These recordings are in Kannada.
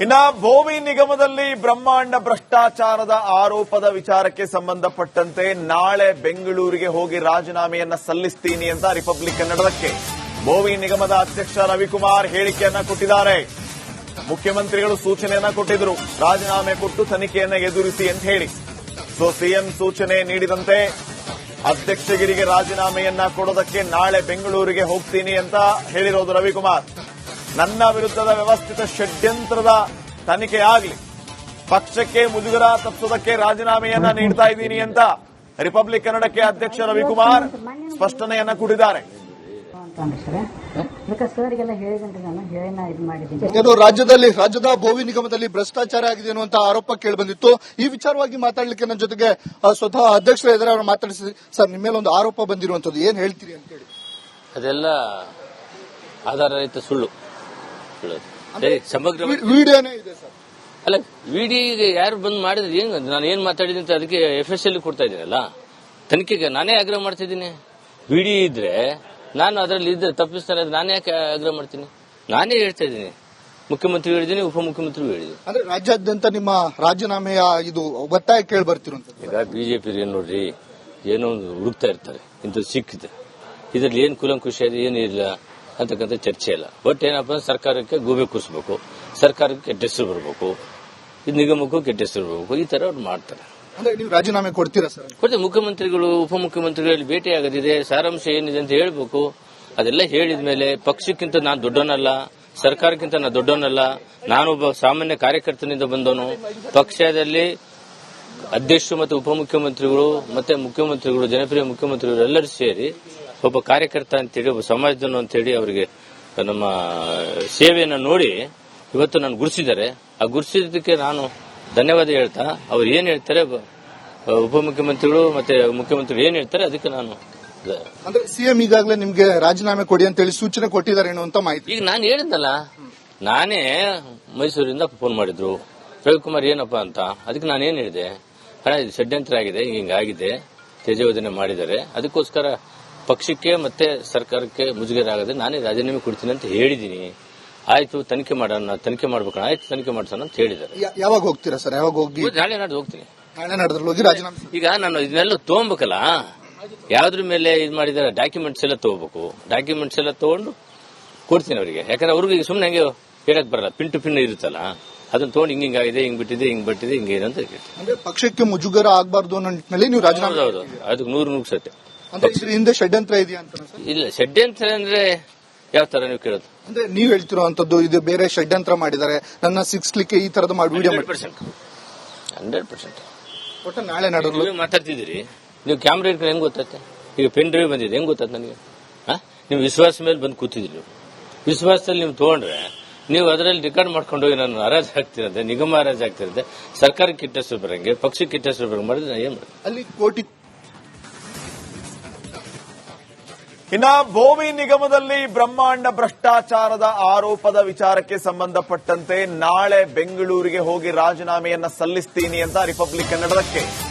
ಇನ್ನ ಭೋವಿ ನಿಗಮದಲ್ಲಿ ಬ್ರಹ್ಮಾಂಡ ಭ್ರಷ್ಟಾಚಾರದ ಆರೋಪದ ವಿಚಾರಕ್ಕೆ ಸಂಬಂಧಪಟ್ಟಂತೆ ನಾಳೆ ಬೆಂಗಳೂರಿಗೆ ಹೋಗಿ ರಾಜೀನಾಮೆಯನ್ನ ಸಲ್ಲಿಸ್ತೀನಿ ಅಂತ ರಿಪಬ್ಲಿಕ್ ಕನ್ನಡಕ್ಕೆ ಭೋವಿ ನಿಗಮದ ಅಧ್ಯಕ್ಷ ರವಿಕುಮಾರ್ ಹೇಳಿಕೆಯನ್ನ ಕೊಟ್ಟಿದ್ದಾರೆ. ಮುಖ್ಯಮಂತ್ರಿಗಳು ಸೂಚನೆಯನ್ನ ಕೊಟ್ಟಿದ್ರು, ರಾಜೀನಾಮೆ ಕೊಟ್ಟು ತನಿಖೆಯನ್ನ ಎದುರಿಸಿ ಅಂತ ಹೇಳಿ. ಸಿಎಂ ಸೂಚನೆ ನೀಡಿದಂತೆ ಅಧ್ಯಕ್ಷಗಿರಿಗೆ ರಾಜೀನಾಮೆಯನ್ನ ಕೊಡೋದಕ್ಕೆ ನಾಳೆ ಬೆಂಗಳೂರಿಗೆ ಹೋಗ್ತೀನಿ ಅಂತ ಹೇಳಿರೋದು ರವಿಕುಮಾರ್. ನನ್ನ ವಿರುದ್ಧದ ವ್ಯವಸ್ಥಿತ ಷಡ್ಯಂತ್ರದ ತನಿಖೆಯಾಗಲಿ, ಪಕ್ಷಕ್ಕೆ ಮುಜುಗರ ತಪ್ಪಿಸೋದಕ್ಕೆ ರಾಜೀನಾಮೆಯನ್ನ ನೀಡ್ತಾ ಇದ್ದೀನಿ ಅಂತ ರಿಪಬ್ಲಿಕ್ ಕನ್ನಡಕ್ಕೆ ಅಧ್ಯಕ್ಷ ರವಿಕುಮಾರ್ ಸ್ಪಷ್ಟನೆಯನ್ನ ಕೊಟ್ಟಿದ್ದಾರೆ. ರಾಜ್ಯದ ಭೋವಿ ನಿಗಮದಲ್ಲಿ ಭ್ರಷ್ಟಾಚಾರ ಆಗಿದೆ ಅನ್ನುವಂತ ಆರೋಪ ಕೇಳಿಬಂದಿತ್ತು. ಈ ವಿಚಾರವಾಗಿ ಮಾತಾಡಲಿಕ್ಕೆ ನನ್ನ ಜೊತೆಗೆ ಸ್ವತಃ ಅಧ್ಯಕ್ಷರ ಎದುರು ಅವರು ಮಾತಾಡಿಸಿ, ಸರ್ ನಿಮ್ಮ ಮೇಲೆ ಒಂದು ಆರೋಪ ಬಂದಿರುವಂತದ್ದು, ಏನ್ ಹೇಳ್ತೀರಿ ಅಂತ ಹೇಳಿ. ಅದೆಲ್ಲ ಆಧಾರರಹಿತ ಸುಳ್ಳು. ಸಮಗ್ರ ವಿಡಿಯೋನೇ ಇದೆ ಸರ್. ಅಲ್ಲ, ವಿಡಿಯೋ ಯಾರು ಬಂದ್ ಮಾಡಿದ್ರೆ ಏನ್, ನಾನು ಏನ್ ಮಾತಾಡಿದ್ದೀನಿ ಅಂತ ಅದಕ್ಕೆ FSL ಕೊಡ್ತಾ ಇದ್ದೀನಲ್ಲ, ತನಿಖೆಗೆ ನಾನೇ ಆಗ್ರಹ ಮಾಡ್ತಿದ್ದೀನಿ. ವಿಡಿಯೋ ಇದ್ರೆ ನಾನು ಅದರಲ್ಲಿ ಇದ್ರೆ ತಪ್ಪಿಸ್ತಾನೆ, ನಾನೇ ಯಾಕೆ ಆಗ್ರಹ ಮಾಡ್ತೀನಿ? ನಾನೇ ಹೇಳ್ತಾ ಇದ್ದೀನಿ, ಮುಖ್ಯಮಂತ್ರಿ ಹೇಳಿದ್ದೀನಿ, ಉಪಮುಖ್ಯಮಂತ್ರಿ ಹೇಳಿದ್ದೀನಿ. ಅಂದ್ರೆ ರಾಜ್ಯಾದ್ಯಂತ ನಿಮ್ಮ ರಾಜೀನಾಮೆಯ ಇದು ಒತ್ತಾಯ ಕೇಳಿ ಬರ್ತಿರುವಂತದ್ದು. ಈಗ ಬಿಜೆಪಿ ಏನ್ ನೋಡ್ರಿ, ಏನೋ ಒಂದು ಹುಡುಕ್ತಾ ಇರ್ತಾರೆ, ಇಂಥದ್ದು ಸಿಕ್ಕಿದೆ, ಇದ್ರಲ್ಲಿ ಏನ್ ಕುಲಂಕುಷ ಇದೆ, ಏನಿಲ್ಲ ಅಂತಕ್ಕಂಥ ಚರ್ಚೆ ಇಲ್ಲ. ಬಟ್ ಏನಪ್ಪ, ಸರ್ಕಾರಕ್ಕೆ ಗೂಬೆ ಕೂರಿಸಬೇಕು, ಸರ್ಕಾರಕ್ಕೆ ಕೆಟ್ಟ ಹೆಸರು ಬರಬೇಕು, ಇದು ನಿಗಮಕ್ಕೂ ಕೆಟ್ಟ ಹೆಸರು ಬರಬೇಕು, ಈ ತರ ಅವ್ರು ಮಾಡ್ತಾರೆ. ಅಂದ್ರೆ ನೀವು ರಾಜೀನಾಮೆ ಕೊಡ್ತೀರಾ ಸರ್? ಕೊಡ್ತೀವಿ. ಮುಖ್ಯಮಂತ್ರಿಗಳು ಉಪಮುಖ್ಯಮಂತ್ರಿಗಳಲ್ಲಿ ಭೇಟಿ ಆಗೋದಿದೆ, ಸಾರಾಂಶ ಏನಿದೆ ಅಂತ ಹೇಳ್ಬೇಕು. ಅದೆಲ್ಲ ಹೇಳಿದ ಮೇಲೆ ಪಕ್ಷಕ್ಕಿಂತ ನಾನು ದೊಡ್ಡವನಲ್ಲ, ಸರ್ಕಾರಕ್ಕಿಂತ ನಾನು ದೊಡ್ಡವನಲ್ಲ, ನಾನೊಬ್ಬ ಸಾಮಾನ್ಯ ಕಾರ್ಯಕರ್ತನಿಂದ ಬಂದವನು. ಪಕ್ಷದಲ್ಲಿ ಅಧ್ಯಕ್ಷರು ಮತ್ತು ಉಪಮುಖ್ಯಮಂತ್ರಿಗಳು ಮತ್ತೆ ಮುಖ್ಯಮಂತ್ರಿಗಳು, ಜನಪ್ರಿಯ ಮುಖ್ಯಮಂತ್ರಿಗಳು ಎಲ್ಲರೂ ಸೇರಿ ಒಬ್ಬ ಕಾರ್ಯಕರ್ತ ಅಂತೇಳಿ, ಒಬ್ಬ ಸಮಾಜದನು ಅಂತೇಳಿ ಅವರಿಗೆ ನಮ್ಮ ಸೇವೆಯನ್ನು ನೋಡಿ ಇವತ್ತು ನಾನು ಗುರುತಿಸಿದ್ದಾರೆ. ಆ ಗುರುತಿಸಿದ್ದಕ್ಕೆ ನಾನು ಧನ್ಯವಾದ ಹೇಳ್ತಾ, ಅವ್ರು ಏನ್ ಹೇಳ್ತಾರೆ, ಉಪಮುಖ್ಯಮಂತ್ರಿಗಳು ಮತ್ತೆ ಮುಖ್ಯಮಂತ್ರಿಗಳು ಏನ್ ಹೇಳ್ತಾರೆ ಅದಕ್ಕೆ ನಾನು. ಅಂದ್ರೆ ಸಿಎಂ ಈಗಾಗಲೇ ನಿಮ್ಗೆ ರಾಜೀನಾಮೆ ಕೊಡಿ ಅಂತ ಹೇಳಿ ಸೂಚನೆ ಕೊಟ್ಟಿದ್ದಾರೆ ಅಂತ ಮಾಹಿತಿ. ಈಗ ನಾನು ಹೇಳಿದ್ನಲ್ಲ, ನಾನೇ ಮೈಸೂರಿಂದ ಫೋನ್ ಮಾಡಿದ್ರು, ರವಿಕುಮಾರ್ ಏನಪ್ಪಾ ಅಂತ. ಅದಕ್ಕೆ ನಾನು ಏನ್ ಹೇಳಿದೆ, ಹಣ ಷಡ್ಯಂತ್ರ ಆಗಿದೆ, ಹಿಂಗಾಗಿದೆ, ತೇಜೋವಧನೆ ಮಾಡಿದ್ದಾರೆ, ಅದಕ್ಕೋಸ್ಕರ ಪಕ್ಷಕ್ಕೆ ಮತ್ತೆ ಸರ್ಕಾರಕ್ಕೆ ಮುಜುಗರ ಆಗದೆ ನಾನೇ ರಾಜೀನಾಮೆ ಕೊಡ್ತೀನಿ ಅಂತ ಹೇಳಿದ್ದೀನಿ. ಆಯ್ತು, ತನಿಖೆ ಮಾಡೋಣ, ತನಿಖೆ ಮಾಡ್ಬೇಕಣ್ಣ, ಆಯ್ತು ತನಿಖೆ ಮಾಡ್ಸೋಣ ಅಂತ ಹೇಳಿದ್ದಾರೆ. ಯಾವಾಗ ಹೋಗ್ತೀರಾ ಸರ್? ಯಾವಾಗ ಹೋಗಿ? ನಾಳೆ ನಾಡ್ದು ಹೋಗ್ತೀನಿ. ನಾಳೆ ನಾಡ್ದ್ರಲ್ಲಿ ಹೋಗಿ ರಾಜೀನಾಮೆ. ಈಗ ನಾನು ಇದನ್ನೆಲ್ಲ ತಗೋಬೇಕಲ್ಲ, ಯಾವ್ದ್ರ ಮೇಲೆ ಇದು ಮಾಡಿದಾರೆ, ಡಾಕ್ಯುಮೆಂಟ್ಸ್ ಎಲ್ಲ ತಗೋಬೇಕು. ಡಾಕ್ಯುಮೆಂಟ್ಸ್ ಎಲ್ಲ ತಗೊಂಡು ಕೊಡ್ತೀನಿ ಅವರಿಗೆ. ಯಾಕಂದ್ರೆ ಅವ್ರಿಗೆ ಸುಮ್ಮನೆ ಹಂಗೆ ಹೇಳಕ್ ಬರಲ್ಲ, ಪಿನ್ ಟು ಪಿನ್ ಇರುತ್ತಲ್ಲ, ಅದನ್ನ ತಗೊಂಡು ಹಿಂಗಾಗಿದೆ, ಹಿಂಗ್ ಬಿಟ್ಟಿದೆ, ಹಿಂಗ್ ಬಿಟ್ಟಿದೆ, ಹಿಂಗೇನು ಅಂತ ಅಂದ್ರೆ ಪಕ್ಷಕ್ಕೆ ಮುಜುಗರ ಆಗಬಾರ್ದು ಅನ್ನೋ ನಿಟ್ಟಿನಲ್ಲಿ ನೀವು ರಾಜೀನಾಮೆ. ಹೌದು, ಅದಕ್ಕೆ 100 ಸತ್ಯ. ಹಿಂದೆ ಷಡ್ಯಂತ್ರ ಇದೆಯಾ ಅಂತ? ಇಲ್ಲ, ಷಡ್ಯಂತ್ರ ಅಂದ್ರೆ ಯಾವ ತರ ನೀವು ಕೇಳೋದು? ಅಂದ್ರೆ ನೀವು ಹೇಳ್ತಿರೋಂಥದ್ದು ಇದು ಬೇರೆ ಷಡ್ಯಂತ್ರ ಮಾಡಿದ್ದಾರೆ, ನನ್ನ ಸಿಕ್ಸ್ಲಿಕ್ಕೆ ಈ ತರದ ಮಾಡಿ ವಿಡಿಯೋ 100%. ಒಟ್ಟು ನಾಳೆ ನಡೆದು ಮಾತಾಡ್ತಿದ್ದೀರಿ ನೀವು, ಕ್ಯಾಮ್ರಾ ಇಟ್ಕೊಂಡು ಹೆಂಗ್ ಗೊತ್ತಾಗುತ್ತೆ? ಈಗ ಪೆನ್ ಡ್ರೈವ್ ಬಂದಿದೆ, ಹೆಂಗ್ ಗೊತ್ತಾಯ್ತು ನನಗೆ? ನೀವು ವಿಶ್ವಾಸ ಮೇಲೆ ಬಂದು ಕೂತಿದ್ರಿ, ನೀವು ವಿಶ್ವಾಸದಲ್ಲಿ ನೀವು ತಗೊಂಡ್ರೆ ನೀವು ಅದರಲ್ಲಿ ರೆಕಾರ್ಡ್ ಮಾಡ್ಕೊಂಡು ಹೋಗಿ ನಾನು ಹರಾಜ್ ಆಗ್ತಿರಂತೆ, ನಿಗಮ ಹರಾಜ್ ಆಗ್ತಿರಂತೆ, ಸರ್ಕಾರಕ್ಕೆ ಕೆಟ್ಟ ಹೆಸರು ಬರಂಗೆ, ಪಕ್ಷಕ್ಕೆ ಕೆಟ್ಟ ಹೆಸರು ಬರಂಗೆ ಮಾಡಿದ್ರೆ ನಾನು ಏನ್ ಮಾಡ್ತೀನಿ? ಅಲ್ಲಿ ಕೋಟಿ. ಇನ್ನ ಭೋವಿ ನಿಗಮದಲ್ಲಿ ಬ್ರಹ್ಮಾಂಡ ಭ್ರಷ್ಟಾಚಾರದ ಆರೋಪದ ವಿಚಾರಕ್ಕೆ ಸಂಬಂಧಪಟ್ಟಂತೆ ನಾಳೆ ಬೆಂಗಳೂರಿಗೆ ಹೋಗಿ ರಾಜೀನಾಮೆಯನ್ನ ಸಲ್ಲಿಸ್ತೀನಿ ಅಂತ ರಿಪಬ್ಲಿಕ್ ಕನ್ನಡಕ್ಕೆ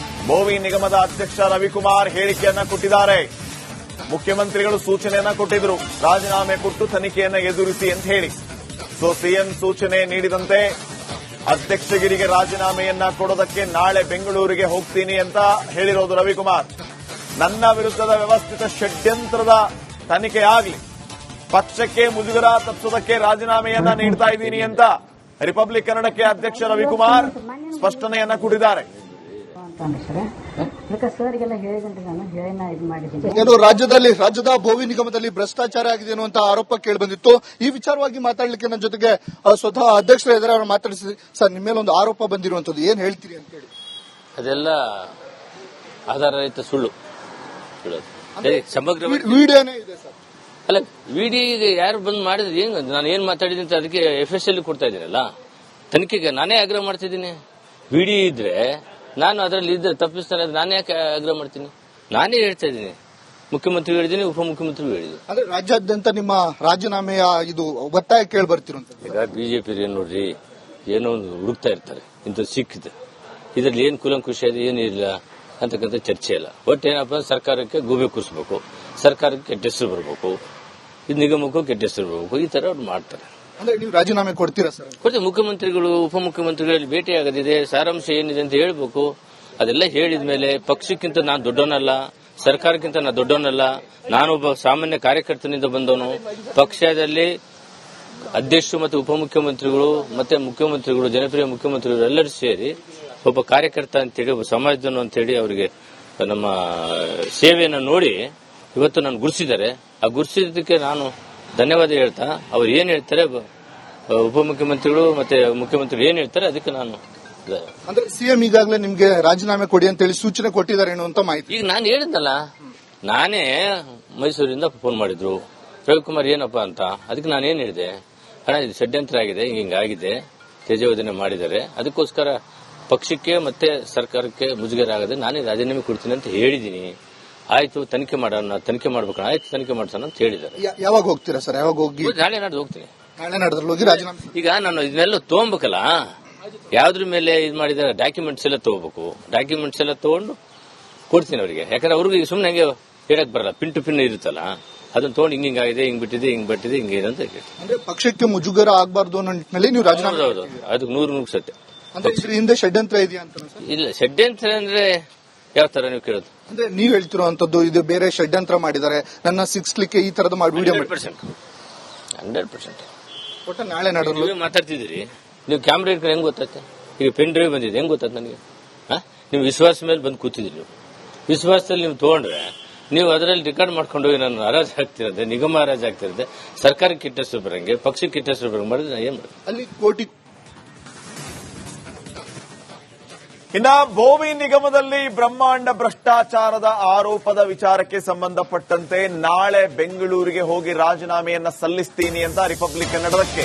ಭೋವಿ ನಿಗಮದ ಅಧ್ಯಕ್ಷ ರವಿಕುಮಾರ್ ಹೇಳಿಕೆಯನ್ನ ಕೊಟ್ಟಿದ್ದಾರೆ. ಮುಖ್ಯಮಂತ್ರಿಗಳು ಸೂಚನೆಯನ್ನ ಕೊಟ್ಟಿದ್ರು, ರಾಜೀನಾಮೆ ಕೊಟ್ಟು ತನಿಖೆಯನ್ನ ಎದುರಿಸಿ ಅಂತ ಹೇಳಿ. ಸಿಎಂ ಸೂಚನೆ ನೀಡಿದಂತೆ ಅಧ್ಯಕ್ಷಗಿರಿಗೆ ರಾಜೀನಾಮೆಯನ್ನ ಕೊಡೋದಕ್ಕೆ ನಾಳೆ ಬೆಂಗಳೂರಿಗೆ ಹೋಗ್ತೀನಿ ಅಂತ ಹೇಳಿರೋದು ರವಿಕುಮಾರ್. ನನ್ನ ವಿರುದ್ಧದ ವ್ಯವಸ್ಥಿತ ಷಡ್ಯಂತ್ರದ ತನಿಖೆಯಾಗಲಿ, ಪಕ್ಷಕ್ಕೆ ಮುಜುಗರ ತಪ್ಪಿಸೋದಕ್ಕೆ ರಾಜೀನಾಮೆಯನ್ನ ನೀಡ್ತಾ ಇದ್ದೀನಿ ಅಂತ ರಿಪಬ್ಲಿಕ್ ಕನ್ನಡಕ್ಕೆ ಅಧ್ಯಕ್ಷ ರವಿಕುಮಾರ್ ಸ್ಪಷ್ಟನೆಯನ್ನ ಕೊಟ್ಟಿದ್ದಾರೆ. ರಾಜ್ಯದ ಭೋವಿ ನಿಗಮದಲ್ಲಿ ಭ್ರಷ್ಟಾಚಾರ ಆಗಿದೆ ಅನ್ನುವಂತ ಆರೋಪ ಕೇಳಿಬಂದಿತ್ತು. ಈ ವಿಚಾರವಾಗಿ ಮಾತಾಡಲಿಕ್ಕೆ ನನ್ನ ಜೊತೆಗೆ ಸ್ವತಃ ಅಧ್ಯಕ್ಷರ ಎದುರು ಅವರು ಮಾತಾಡಿಸಿ, ಸರ್ ನಿಮ್ಮ ಮೇಲೆ ಒಂದು ಆರೋಪ ಬಂದಿರುವಂತದ್ದು, ಏನ್ ಹೇಳ್ತೀರಿ ಅಂತ ಹೇಳಿ. ಅದೆಲ್ಲ ಆಧಾರರಹಿತ ಸುಳ್ಳು. ಸಮಗ್ರ ವಿಡಿಯೋನೇ ಇದೆ ಸರ್. ಅಲ್ಲ, ವಿಡಿಯೋ ಯಾರು ಬಂದ್ ಮಾಡಿದ್ರೆ ಏನ್, ನಾನು ಏನ್ ಮಾತಾಡಿದ್ದೀನಿ ಅಂತ ಅದಕ್ಕೆ FSL ಕೊಡ್ತಾ ಇದ್ದೀನಲ್ಲ, ತನಿಖೆಗೆ ನಾನೇ ಆಗ್ರಹ ಮಾಡ್ತಿದ್ದೀನಿ. ವಿಡಿಯೋ ಇದ್ರೆ ನಾನು ಅದರಲ್ಲಿ ಇದ್ರೆ ತಪ್ಪಿಸ್ತಾನೆ, ನಾನೇ ಯಾಕೆ ಆಗ್ರಹ ಮಾಡ್ತೀನಿ? ನಾನೇ ಹೇಳ್ತಾ ಇದ್ದೀನಿ, ಮುಖ್ಯಮಂತ್ರಿ ಹೇಳಿದ್ದೀನಿ, ಉಪಮುಖ್ಯಮಂತ್ರಿ ಹೇಳಿದ್ದೀನಿ. ಅಂದ್ರೆ ರಾಜ್ಯಾದ್ಯಂತ ನಿಮ್ಮ ರಾಜೀನಾಮೆಯ ಇದು ಒತ್ತಾಯ ಕೇಳಿ ಬರ್ತಿರುವಂತದ್ದು. ಈಗ ಬಿಜೆಪಿ ಏನ್ ನೋಡ್ರಿ, ಏನೋ ಒಂದು ಹುಡುಕ್ತಾ ಇರ್ತಾರೆ, ಇಂಥದ್ದು ಸಿಕ್ಕಿದೆ, ಇದ್ರಲ್ಲಿ ಏನ್ ಕುಲಂಕುಷ ಇದೆ, ಏನಿಲ್ಲ ಅಂತಕ್ಕಂಥ ಚರ್ಚೆ ಇಲ್ಲ. ಬಟ್ ಏನಪ್ಪ, ಸರ್ಕಾರಕ್ಕೆ ಗೂಬೆ ಕೂರಿಸಬೇಕು, ಸರ್ಕಾರಕ್ಕೆ ಕೆಟ್ಟ ಹೆಸರು ಬರಬೇಕು, ಇದು ನಿಗಮಕ್ಕೂ ಕೆಟ್ಟ ಹೆಸರು ಬರಬೇಕು, ಈ ತರ ಅವ್ರು ಮಾಡ್ತಾರೆ. ಅಂದ್ರೆ ನೀವು ರಾಜೀನಾಮೆ ಕೊಡ್ತೀರಾ ಸರ್? ಕೊಡ್ತೀವಿ. ಮುಖ್ಯಮಂತ್ರಿಗಳು ಉಪಮುಖ್ಯಮಂತ್ರಿಗಳಲ್ಲಿ ಭೇಟಿ ಆಗೋದಿದೆ, ಸಾರಾಂಶ ಏನಿದೆ ಅಂತ ಹೇಳ್ಬೇಕು. ಅದೆಲ್ಲ ಹೇಳಿದ ಮೇಲೆ ಪಕ್ಷಕ್ಕಿಂತ ನಾನು ದೊಡ್ಡವನಲ್ಲ, ಸರ್ಕಾರಕ್ಕಿಂತ ನಾನು ದೊಡ್ಡವನಲ್ಲ, ನಾನೊಬ್ಬ ಸಾಮಾನ್ಯ ಕಾರ್ಯಕರ್ತನಿಂದ ಬಂದವನು. ಪಕ್ಷದಲ್ಲಿ ಅಧ್ಯಕ್ಷರು ಮತ್ತು ಉಪಮುಖ್ಯಮಂತ್ರಿಗಳು ಮತ್ತೆ ಮುಖ್ಯಮಂತ್ರಿಗಳು, ಜನಪ್ರಿಯ ಮುಖ್ಯಮಂತ್ರಿಗಳು ಎಲ್ಲರೂ ಸೇರಿ ಒಬ್ಬ ಕಾರ್ಯಕರ್ತ ಅಂತೇಳಿ, ಒಬ್ಬ ಸಮಾಜದನು ಅಂತೇಳಿ ಅವರಿಗೆ ನಮ್ಮ ಸೇವೆಯನ್ನು ನೋಡಿ ಇವತ್ತು ನಾನು ಗುರುತಿಸಿದ್ದಾರೆ. ಆ ಗುರುತಿಸಿದ್ದಕ್ಕೆ ನಾನು ಧನ್ಯವಾದ ಹೇಳ್ತಾ, ಅವ್ರು ಏನ್ ಹೇಳ್ತಾರೆ ಉಪಮುಖ್ಯಮಂತ್ರಿಗಳು ಮತ್ತೆ ಮುಖ್ಯಮಂತ್ರಿಗಳು ಏನ್ ಹೇಳ್ತಾರೆ ಅದಕ್ಕೆ ನಾನು ಅಂದ್ರೆ ಸಿಎಂ ಈಗಾಗಲೇ ನಿಮ್ಗೆ ರಾಜೀನಾಮೆ ಕೊಡಿ ಅಂತ ಹೇಳಿ ಸೂಚನೆ ಕೊಟ್ಟಿದ್ದಾರೆ ಅಂತ ಮಾಹಿತಿ. ಈಗ ನಾನು ಹೇಳಿದ್ನಲ್ಲ, ನಾನೇ ಮೈಸೂರಿಂದ ಫೋನ್ ಮಾಡಿದ್ರು, ರವಿಕುಮಾರ್ ಏನಪ್ಪಾ ಅಂತ. ಅದಕ್ಕೆ ನಾನೇನ್ ಹೇಳಿದೆ, ಹಣ ಇದು ಷಡ್ಯಂತ್ರ ಆಗಿದೆ, ಹಿಂಗಾಗಿದೆ, ತೇಜೋವಧನೆ ಮಾಡಿದ್ದಾರೆ, ಅದಕ್ಕೋಸ್ಕರ ಪಕ್ಷಕ್ಕೆ ಮತ್ತೆ ಸರ್ಕಾರಕ್ಕೆ ಮುಜುಗರ ಆಗದೆ ನಾನೇ ರಾಜೀನಾಮೆ ಕೊಡ್ತೀನಿ ಅಂತ ಹೇಳಿದೀನಿ. ಆಯ್ತು, ತನಿಖೆ ಮಾಡೋಣ, ತನಿಖೆ ಮಾಡ್ಬೇಕಣ್ಣ, ಆಯ್ತು ತನಿಖೆ ಮಾಡ್ಸೋಣ ಅಂತ ಹೇಳಿದ್ದಾರೆ. ಯಾವಾಗ ಹೋಗ್ತೀರಾ ಸರ್? ಯಾವಾಗ ಹೋಗಿ? ನಾಳೆ ನಾಡ್ದು ಹೋಗ್ತೀನಿ. ನಾಳೆ ನಾಡ್ದ್ರಲ್ಲಿ ಹೋಗಿ ರಾಜೀನಾಮೆ. ಈಗ ನಾನು ಇದನ್ನೆಲ್ಲ ತಗೋಬೇಕಲ್ಲ, ಯಾವ್ದ್ರ ಮೇಲೆ ಇದು ಮಾಡಿದಾರೆ ಡಾಕ್ಯುಮೆಂಟ್ಸ್ ಎಲ್ಲ ತಗೋಬೇಕು. ಡಾಕ್ಯುಮೆಂಟ್ಸ್ ಎಲ್ಲ ತಗೊಂಡು ಕೊಡ್ತೀನಿ ಅವರಿಗೆ. ಯಾಕಂದ್ರೆ ಅವ್ರಿಗೆ ಸುಮ್ಮನೆ ಹಂಗೆ ಹೇಳಕ್ ಬರಲ್ಲ, ಪಿನ್ ಟು ಪಿನ್ ಇರುತ್ತಲ್ಲ, ಅದನ್ನ ತಗೊಂಡು ಹಿಂಗಾಗಿದೆ, ಹಿಂಗ್ ಬಿಟ್ಟಿದೆ, ಹಿಂಗ್ ಬಟ್ಟಿದೆ, ಹಿಂಗೇನು ಅಂತ ಹೇಳಿ. ಅಂದ್ರೆ ಪಕ್ಷಕ್ಕೆ ಮುಜುಗರ ಆಗಬಾರ್ದು ಅನ್ನೋ ನಿಟ್ಟಿನಲ್ಲಿ ನೀವು ರಾಜೀನಾಮೆ. ಹೌದು, ಅದಕ್ಕೆ 100 ಸತ್ಯ. ಅಂದ್ರೆ ಇದ್ರ ಹಿಂದೆ ಷಡ್ಯಂತ್ರ ಇದೆಯಾ ಅಂತ? ಇಲ್ಲ, ಷಡ್ಯಂತ್ರ ಅಂದ್ರೆ ಯಾವ ತರ ನೀವು ಕೇಳೋದು? ಅಂದ್ರೆ ನೀವ್ ಹೇಳ್ತಿರುವಂತದ್ದು ಇದು ಬೇರೆ ಷಡ್ಯಂತ್ರ ಮಾಡಿದ್ದಾರೆ, ನನ್ನ ಸಿಕ್ಸ್ಲಿಕ್ಕೆ ಈ ತರದ ಮಾಡಿ ವಿಡಿಯೋ 100%. ಒಟ್ಟು ನಾಳೆ ನಾಡೋದು ನೀವೇ ಮಾತಾಡ್ತಿದ್ದೀರಿ, ನೀವು ಕ್ಯಾಮ್ರಾ ಇಟ್ಕೊಂಡು ಹೆಂಗ್ ಗೊತ್ತಾಯ್ತು? ಈಗ ಪೆನ್ ಡ್ರೈವ್ ಬಂದಿದೆ, ಹೆಂಗ್ ಗೊತ್ತಾಯ್ತು ನನಗೆ? ನೀವು ವಿಶ್ವಾಸ ಮೇಲೆ ಬಂದು ಕೂತಿದ್ರಿ. ನೀವು ವಿಶ್ವಾಸದಲ್ಲಿ ನೀವು ತಗೊಂಡ್ರೆ ನೀವು ಅದರಲ್ಲಿ ರೆಕಾರ್ಡ್ ಮಾಡ್ಕೊಂಡು ಹೋಗಿ ನಾನು ಹರಾಜ್ ಆಗ್ತಿರೋದೆ, ನಿಗಮ ಹರಾಜ್ ಆಗ್ತಿರೋದೆ, ಸರ್ಕಾರಕ್ಕೆ ಕೆಟ್ಟ ಹೆಸರು ಬರಂಗೆ, ಪಕ್ಷಕ್ಕೆ ಕೆಟ್ಟ ಹೆಸರು ಬರಂಗೆ ಮಾಡಿದ್ರೆ ನಾನು ಏನ್ ಮಾಡಿ? ಅಲ್ಲಿ ಕೋಟಿ. ಇನ್ನ ಭೂಮಿ ನಿಗಮದಲ್ಲಿ ಬ್ರಹ್ಮಾಂಡ ಭ್ರಷ್ಟಾಚಾರದ ಆರೋಪದ ವಿಚಾರಕ್ಕೆ ಸಂಬಂಧಪಟ್ಟಂತೆ ನಾಳೆ ಬೆಂಗಳೂರಿಗೆ ಹೋಗಿ ರಾಜೀನಾಮೆಯನ್ನ ಸಲ್ಲಿಸ್ತೀನಿ ಅಂತ ರಿಪಬ್ಲಿಕ್ ಕನ್ನಡಕ್ಕೆ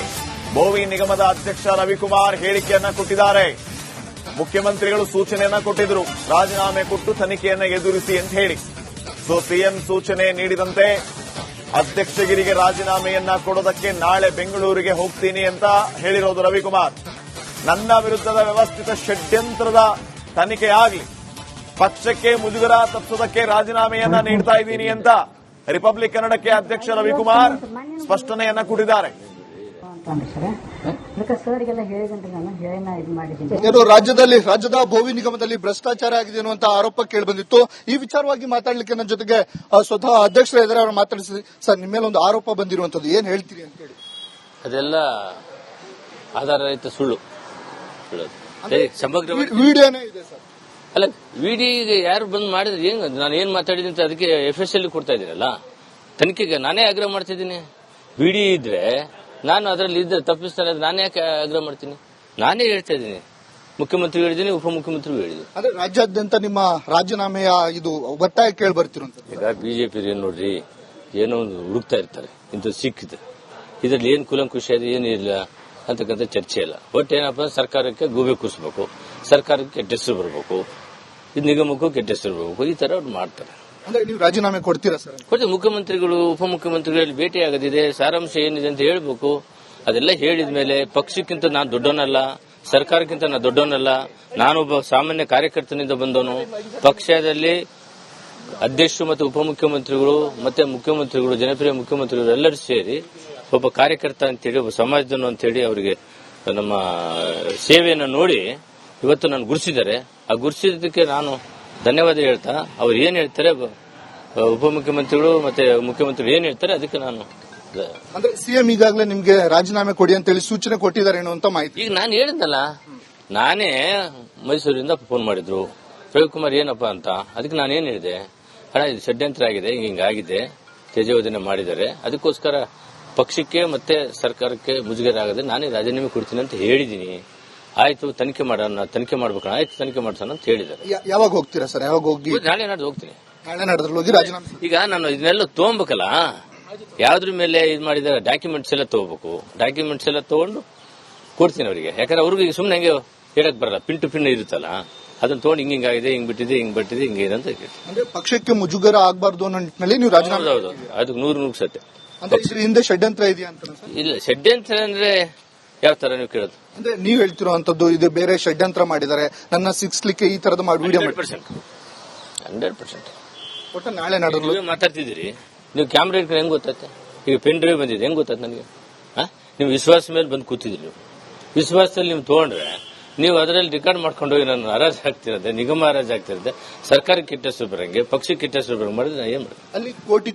ಭೂಮಿ ನಿಗಮದ ಅಧ್ಯಕ್ಷ ರವಿಕುಮಾರ್ ಹೇಳಿಕೆಯನ್ನ ಕೊಟ್ಟಿದ್ದಾರೆ. ಮುಖ್ಯಮಂತ್ರಿಗಳು ಸೂಚನೆಯನ್ನ ಕೊಟ್ಟಿದ್ರು, ರಾಜೀನಾಮೆ ಕೊಟ್ಟು ತನಿಖೆಯನ್ನ ಎದುರಿಸಿ ಅಂತ ಹೇಳಿ. ಸೊ ಸಿಎಂ ಸೂಚನೆ ನೀಡಿದಂತೆ ಅಧ್ಯಕ್ಷಗಿರಿಗೆ ರಾಜೀನಾಮೆಯನ್ನ ಕೊಡೋದಕ್ಕೆ ನಾಳೆ ಬೆಂಗಳೂರಿಗೆ ಹೋಗ್ತೀನಿ ಅಂತ ಹೇಳಿರೋದು ರವಿಕುಮಾರ್. ನನ್ನ ವಿರುದ್ಧದ ವ್ಯವಸ್ಥಿತ ಷಡ್ಯಂತ್ರದ ತನಿಖೆಯಾಗಲಿ, ಪಕ್ಷಕ್ಕೆ ಮುಜುಗರ ತಪ್ಪಿಸೋದಕ್ಕೆ ರಾಜೀನಾಮೆಯನ್ನ ನೀಡ್ತಾ ಇದ್ದೀನಿ ಅಂತ ರಿಪಬ್ಲಿಕ್ ಕನ್ನಡಕ್ಕೆ ಅಧ್ಯಕ್ಷ ರವಿಕುಮಾರ್ ಸ್ಪಷ್ಟನೆಯನ್ನ ಕೊಟ್ಟಿದ್ದಾರೆ. ರಾಜ್ಯದ ಭೂಮಿ ನಿಗಮದಲ್ಲಿ ಭ್ರಷ್ಟಾಚಾರ ಆಗಿದೆ ಅನ್ನುವಂತ ಆರೋಪ ಕೇಳಿಬಂದಿತ್ತು. ಈ ವಿಚಾರವಾಗಿ ಮಾತಾಡ್ಲಿಕ್ಕೆ ನನ್ನ ಜೊತೆಗೆ ಸ್ವತಃ ಅಧ್ಯಕ್ಷರ ಎದುರು ಅವರು ಮಾತಾಡಿಸಿ, ಸರ್ ನಿಮ್ಮ ಮೇಲೆ ಒಂದು ಆರೋಪ ಬಂದಿರುವಂತದ್ದು, ಏನ್ ಹೇಳ್ತೀರಿ ಅಂತ ಹೇಳಿ. ಅದೆಲ್ಲ ಆಧಾರರಹಿತ ಸುಳ್ಳು. ಸಮಗ್ರ ವಿಡಿಯೋನೇ ಇದೆ ಸರ್. ಅಲ್ಲ, ವಿಡಿಯೋ ಯಾರು ಬಂದ್ ಮಾಡಿದ್ರೆ ಏನ್, ನಾನು ಏನ್ ಮಾತಾಡಿದ್ದೀನಿ ಅಂತ ಅದಕ್ಕೆ FSL ಕೊಡ್ತಾ ಇದ್ದೀನಲ್ಲ, ತನಿಖೆಗೆ ನಾನೇ ಆಗ್ರಹ ಮಾಡ್ತಿದ್ದೀನಿ. ವಿಡಿಯೋ ಇದ್ರೆ ನಾನು ಅದರಲ್ಲಿ ಇದ್ರೆ ತಪ್ಪಿಸ್ತಾನೆ, ನಾನೇ ಯಾಕೆ ಆಗ್ರಹ ಮಾಡ್ತೀನಿ? ನಾನೇ ಹೇಳ್ತಾ ಇದ್ದೀನಿ, ಮುಖ್ಯಮಂತ್ರಿ ಹೇಳಿದ್ದೀನಿ, ಉಪಮುಖ್ಯಮಂತ್ರಿಗಳು ಹೇಳಿದ್ರು. ಅಂದ್ರೆ ರಾಜ್ಯಾದ್ಯಂತ ನಿಮ್ಮ ರಾಜೀನಾಮೆಯ ಇದು ಒತ್ತಾಯ ಕೇಳಿ ಬರ್ತಿರುವಂತದ್ದು. ಈಗ ಬಿಜೆಪಿ ಏನ್ ನೋಡ್ರಿ, ಏನೋ ಒಂದು ಹುಡುಕ್ತಾ ಇರ್ತಾರೆ, ಇಂಥದ್ದು ಸಿಕ್ಕಿದೆ, ಇದ್ರಲ್ಲಿ ಏನ್ ಕುಲಂಕುಷ ಇದೆ, ಏನಿಲ್ಲ ಅಂತಕ್ಕಂಥ ಚರ್ಚೆ ಇಲ್ಲ. ಒಟ್ಟು ಏನಪ್ಪ, ಸರ್ಕಾರಕ್ಕೆ ಗೂಬೆ ಕೂರಿಸಬೇಕು, ಸರ್ಕಾರಕ್ಕೆ ಕೆಟ್ಟ ಹೆಸರು ಬರಬೇಕು, ಇದು ನಿಗಮಕ್ಕೂ ಕೆಟ್ಟ ಹೆಸರು ಬರಬೇಕು, ಈ ತರ ಅವ್ರು ಮಾಡ್ತಾರೆ. ಅಂದ್ರೆ ನೀವು ರಾಜೀನಾಮೆ ಕೊಡ್ತೀರಾ ಸರ್? ಕೊಡ್ತೀವಿ. ಮುಖ್ಯಮಂತ್ರಿಗಳು ಉಪಮುಖ್ಯಮಂತ್ರಿಗಳಲ್ಲಿ ಭೇಟಿ ಆಗೋದಿದೆ, ಸಾರಾಂಶ ಏನಿದೆ ಅಂತ ಹೇಳ್ಬೇಕು. ಅದೆಲ್ಲ ಹೇಳಿದ ಮೇಲೆ ಪಕ್ಷಕ್ಕಿಂತ ನಾನು ದೊಡ್ಡವನಲ್ಲ, ಸರ್ಕಾರಕ್ಕಿಂತ ನಾನು ದೊಡ್ಡವನಲ್ಲ, ನಾನೊಬ್ಬ ಸಾಮಾನ್ಯ ಕಾರ್ಯಕರ್ತನಿಂದ ಬಂದವನು. ಪಕ್ಷದಲ್ಲಿ ಅಧ್ಯಕ್ಷರು ಮತ್ತು ಉಪಮುಖ್ಯಮಂತ್ರಿಗಳು ಮತ್ತೆ ಮುಖ್ಯಮಂತ್ರಿಗಳು, ಜನಪ್ರಿಯ ಮುಖ್ಯಮಂತ್ರಿಗಳು ಎಲ್ಲರೂ ಸೇರಿ ಒಬ್ಬ ಕಾರ್ಯಕರ್ತ ಅಂತೇಳಿ, ಒಬ್ಬ ಸಮಾಜದನು ಅಂತೇಳಿ ಅವರಿಗೆ ನಮ್ಮ ಸೇವೆಯನ್ನು ನೋಡಿ ಇವತ್ತು ನಾನು ಗುರುತಿಸಿದ್ದಾರೆ. ಆ ಗುರುತಿಸಿದ್ದಕ್ಕೆ ನಾನು ಧನ್ಯವಾದ ಹೇಳ್ತಾ, ಅವ್ರು ಏನ್ ಹೇಳ್ತಾರೆ ಉಪಮುಖ್ಯಮಂತ್ರಿಗಳು ಮತ್ತೆ ಮುಖ್ಯಮಂತ್ರಿಗಳು ಏನ್ ಹೇಳ್ತಾರೆ ಅದಕ್ಕೆ ನಾನು. ಅಂದ್ರೆ ಸಿಎಂ ಈಗಾಗಲೇ ನಿಮ್ಗೆ ರಾಜೀನಾಮೆ ಕೊಡಿ ಅಂತ ಹೇಳಿ ಸೂಚನೆ ಕೊಟ್ಟಿದ್ದಾರೆ ಅಂತ ಮಾಹಿತಿ. ಈಗ ನಾನು ಹೇಳಿದ್ನಲ್ಲ, ನಾನೇ ಮೈಸೂರಿಂದ ಫೋನ್ ಮಾಡಿದ್ರು, ರವಿಕುಮಾರ್ ಏನಪ್ಪಾ ಅಂತ. ಅದಕ್ಕೆ ನಾನೇನ್ ಹೇಳಿದೆ, ಹಣ ಇದು ಷಡ್ಯಂತ್ರ ಆಗಿದೆ, ಹಿಂಗಾಗಿದೆ, ತೇಜೋವಧನೆ ಮಾಡಿದ್ದಾರೆ, ಅದಕ್ಕೋಸ್ಕರ ಪಕ್ಷಕ್ಕೆ ಮತ್ತೆ ಸರ್ಕಾರಕ್ಕೆ ಮುಜುಗರ ಆಗದೆ ನಾನೇ ರಾಜೀನಾಮೆ ಕೊಡ್ತೀನಿ ಅಂತ ಹೇಳಿದೀನಿ. ಆಯ್ತು, ತನಿಖೆ ಮಾಡೋಣ, ತನಿಖೆ ಮಾಡ್ಬೇಕಣ್ಣ, ಆಯ್ತು ತನಿಖೆ ಮಾಡ್ಸೋಣ ಅಂತ ಹೇಳಿದ್ದಾರೆ. ಯಾವಾಗ ಹೋಗ್ತೀರಾ ಸರ್? ಯಾವಾಗ ಹೋಗಿ? ನಾಳೆ ನಾಡ್ದು ಹೋಗ್ತೀನಿ. ನಾಳೆ ನಾಡ್ದ್ರಲ್ಲಿ ಹೋಗಿ ರಾಜೀನಾಮೆ. ಈಗ ನಾನು ಇದನ್ನೆಲ್ಲ ತಗೋಬೇಕಲ್ಲ, ಯಾವ್ದ್ರ ಮೇಲೆ ಇದು ಮಾಡಿದಾರೆ ಡಾಕ್ಯುಮೆಂಟ್ಸ್ ಎಲ್ಲ ತಗೋಬೇಕು. ಡಾಕ್ಯುಮೆಂಟ್ಸ್ ಎಲ್ಲ ತಗೊಂಡು ಕೊಡ್ತೀನಿ ಅವರಿಗೆ. ಯಾಕಂದ್ರೆ ಅವ್ರಿಗೆ ಸುಮ್ಮನೆ ಹಂಗೆ ಹೇಳಕ್ ಬರಲ್ಲ, ಪಿನ್ ಟು ಪಿನ್ ಇರುತ್ತಲ್ಲ, ಅದನ್ನ ತಗೊಂಡು ಹಿಂಗಾಗಿದೆ, ಹಿಂಗ್ ಬಿಟ್ಟಿದೆ, ಹಿಂಗ್ ಬಟ್ಟಿದೆ, ಹಿಂಗೇನು ಅಂತ ಹೇಳಿ. ಅಂದ್ರೆ ಪಕ್ಷಕ್ಕೆ ಮುಜುಗರ ಆಗಬಾರ್ದು ಅನ್ನೋ ನಿಟ್ಟಿನಲ್ಲಿ ನೀವು ರಾಜೀನಾಮೆ. ಹೌದು, ಅದಕ್ಕೆ 100 ಸತ್ಯ. ಅಂದ್ರೆ ಇದ್ರ ಹಿಂದೆ ಷಡ್ಯಂತ್ರ ಇದೆಯಾ ಅಂತ? ಇಲ್ಲ, ಷಡ್ಯಂತ್ರ ಅಂದ್ರೆ ಯಾವ ತರ ನೀವು ಕೇಳೋದು? ಅಂದ್ರೆ ನೀವ್ ಹೇಳ್ತಿರುವಂತದ್ದು ಇದು ಬೇರೆ ಷಡ್ಯಂತ್ರ ಮಾಡಿದ್ದಾರೆ, ನನ್ನ ಸಿಕ್ಸ್ಲಿಕ್ಕೆ ಈ ತರದ ಮಾಡಿ ವಿಡಿಯೋ 100%. ಒಟ್ಟು ನಾಳೆ ನಾಡೋದು ನೀವೇ ಮಾತಾಡ್ತಿದ್ದೀರಿ, ನೀವು ಕ್ಯಾಮ್ರಾ ಇಟ್ಕೊಂಡು ಹೆಂಗ್ ಗೊತ್ತಾಯ್ತು? ಈಗ ಪೆನ್ ಡ್ರೈವ್ ಬಂದಿದೆ, ಹೆಂಗ್ ಗೊತ್ತಾಯ್ತು ನನಗೆ? ನೀವು ವಿಶ್ವಾಸ ಮೇಲೆ ಬಂದು ಕೂತಿದ್ರಿ. ನೀವು ವಿಶ್ವಾಸದಲ್ಲಿ ನೀವು ತಗೊಂಡ್ರೆ ನೀವು ಅದರಲ್ಲಿ ರೆಕಾರ್ಡ್ ಮಾಡ್ಕೊಂಡು ಹೋಗಿ ನಾನು ಹರಾಜು ಹಾಕ್ತಿರದೆ, ನಿಗಮ ಹರಾಜು ಹಾಕ್ತಿರದೆ, ಸರ್ಕಾರಕ್ಕೆ ಕೆಟ್ಟ ಹೆಸರು ಬರಂಗೆ, ಪಕ್ಷಕ್ಕೆ ಕೆಟ್ಟ ಹೆಸರು ಬರಂಗೆ ಮಾಡಿದ್ರೆ ನಾ ಏನ್ ಮಾಡಿದೆ? ಅಲ್ಲಿ ಕೋಟಿ